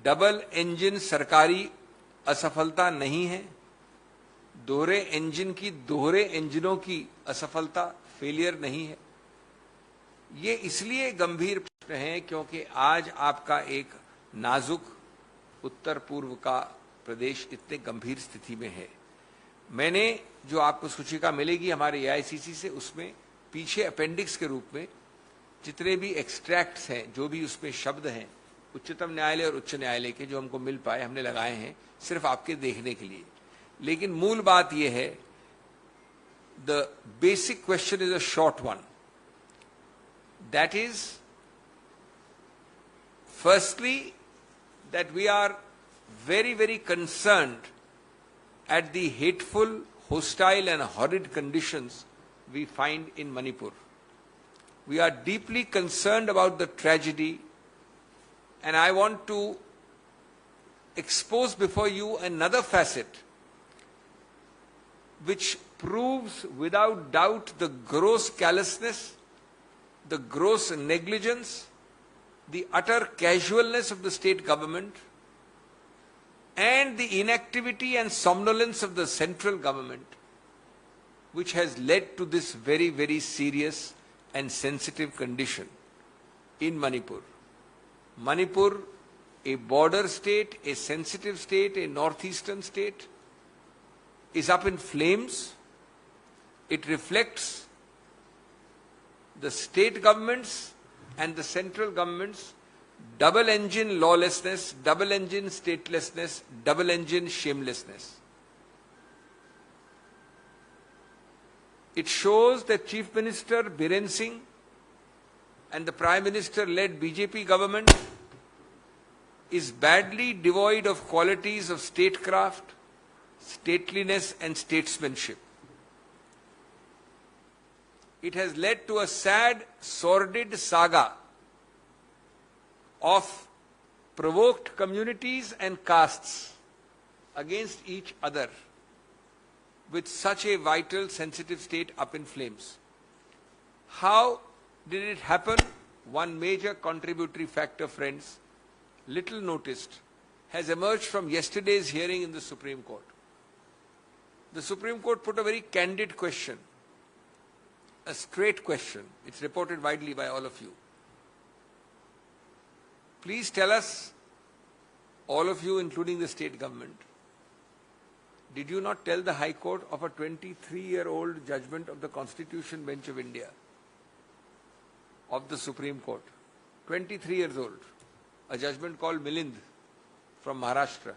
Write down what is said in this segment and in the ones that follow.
Double engine सरकारी असफलता नहीं है, दोहरे इंजनों की असफलता फेलियर नहीं है। ये इसलिए गंभीर प्रश्न है क्योंकि आज आपका एक नाजुक उत्तर पूर्व का प्रदेश इतने गंभीर स्थिति में है। मैंने जो आपको सूचिका मिलेगी हमारे एआईसीसी से, उसमें पीछे अपेंडिक्स के रूप में जितने भी एक्सट्रैक्ट्स हैं, जो भी उसमें शब्द हैं उच्चतम न्यायालय और उच्च न्यायालय के जो हमको मिल पाए, हमने लगाए हैं सिर्फ आपके देखने के लिए। लेकिन मूल बात यह है, the basic question is a short one, that is firstly that we are very, very concerned at the hateful, hostile and horrid conditions we find in Manipur. We are deeply concerned about the tragedy, and I want to expose before you another facet which proves without doubt the gross callousness, the gross negligence, the utter casualness of the state government and the inactivity and somnolence of the central government, which has led to this very, very serious and sensitive condition in Manipur. Manipur, a border state, a sensitive state, a northeastern state, is up in flames. It reflects the state government's and the central government's double-engine lawlessness, double-engine statelessness, double-engine shamelessness. It shows that Chief Minister Biren Singh and the Prime Minister-led BJP government is badly devoid of qualities of statecraft, stateliness and statesmanship. It has led to a sad, sordid saga of provoked communities and castes against each other with such a vital, sensitive state up in flames. How did it happen? One major contributory factor, friends, little noticed, has emerged from yesterday's hearing in the Supreme Court. The Supreme Court put a very candid question, a straight question. It's reported widely by all of you. Please tell us, all of you, including the state government, did you not tell the High Court of a 23-year-old judgment of the Constitution Bench of India, of the Supreme Court, 23 years old, a judgment called Milind from Maharashtra,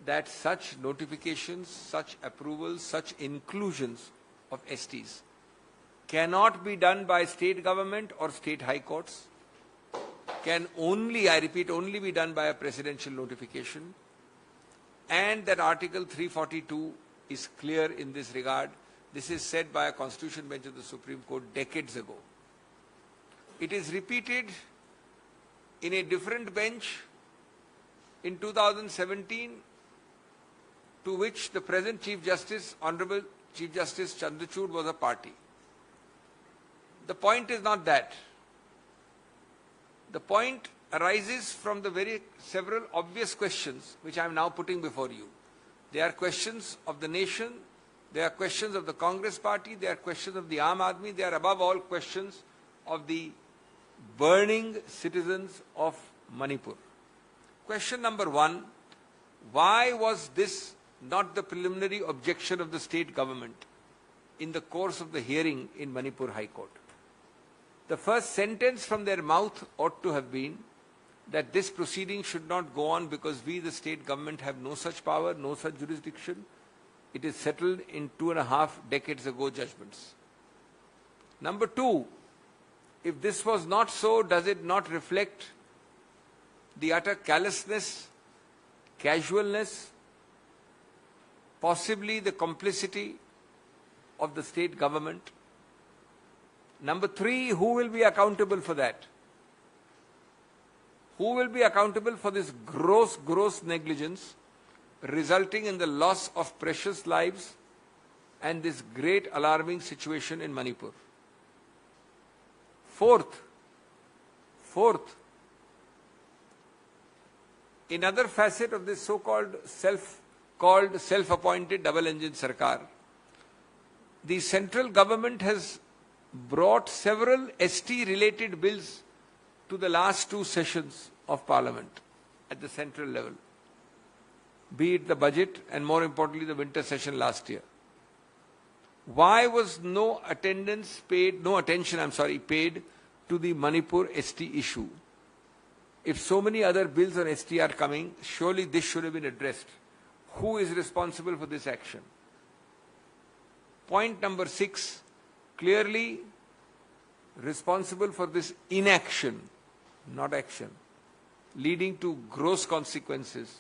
that such notifications, such approvals, such inclusions of STs cannot be done by state government or state high courts, can only, I repeat, only be done by a presidential notification, and that Article 342 is clear in this regard. This is said by a Constitution Bench of the Supreme Court decades ago. It is repeated in a different bench in 2017, to which the present Chief Justice, Honorable Chief Justice Chandrachud, was a party. The point is not that. The point arises from the very several obvious questions which I am now putting before you. They are questions of the nation, they are questions of the Congress party, they are questions of the Aam Aadmi, they are above all questions of the burning citizens of Manipur. Question number one, why was this not the preliminary objection of the state government in the course of the hearing in Manipur High Court? The first sentence from their mouth ought to have been that this proceeding should not go on because we, the state government, have no such power, no such jurisdiction. It is settled in 2.5 decades ago judgments. Number two, if this was not so, does it not reflect the utter callousness, casualness, possibly the complicity of the state government? Number three, who will be accountable for that? Who will be accountable for this gross negligence resulting in the loss of precious lives and this great alarming situation in Manipur? Fourth, Another facet of this so-called self-appointed double-engine Sarkar, the central government has brought several ST-related bills to the last two sessions of Parliament at the central level, be it the budget and more importantly the winter session last year. Why was no attention paid to the Manipur ST issue? If so many other bills on ST are coming, surely this should have been addressed. Who is responsible for this action? Point number 6, clearly responsible for this inaction, not action, leading to gross consequences,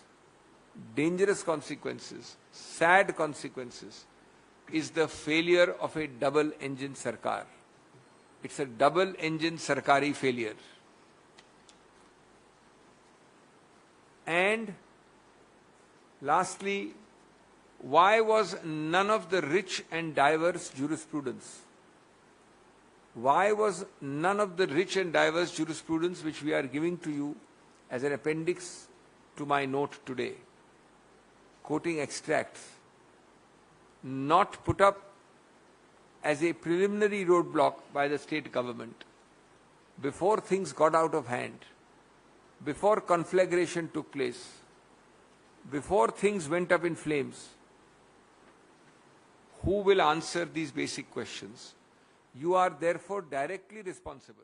dangerous consequences, sad consequences, is the failure of a double-engine Sarkar. It's a double-engine Sarkari failure. And lastly, why was none of the rich and diverse jurisprudence? Why was none of the rich and diverse jurisprudence which we are giving to you as an appendix to my note today, quoting extracts, not put up as a preliminary roadblock by the state government before things got out of hand, before conflagration took place, before things went up in flames? Who will answer these basic questions? You are therefore directly responsible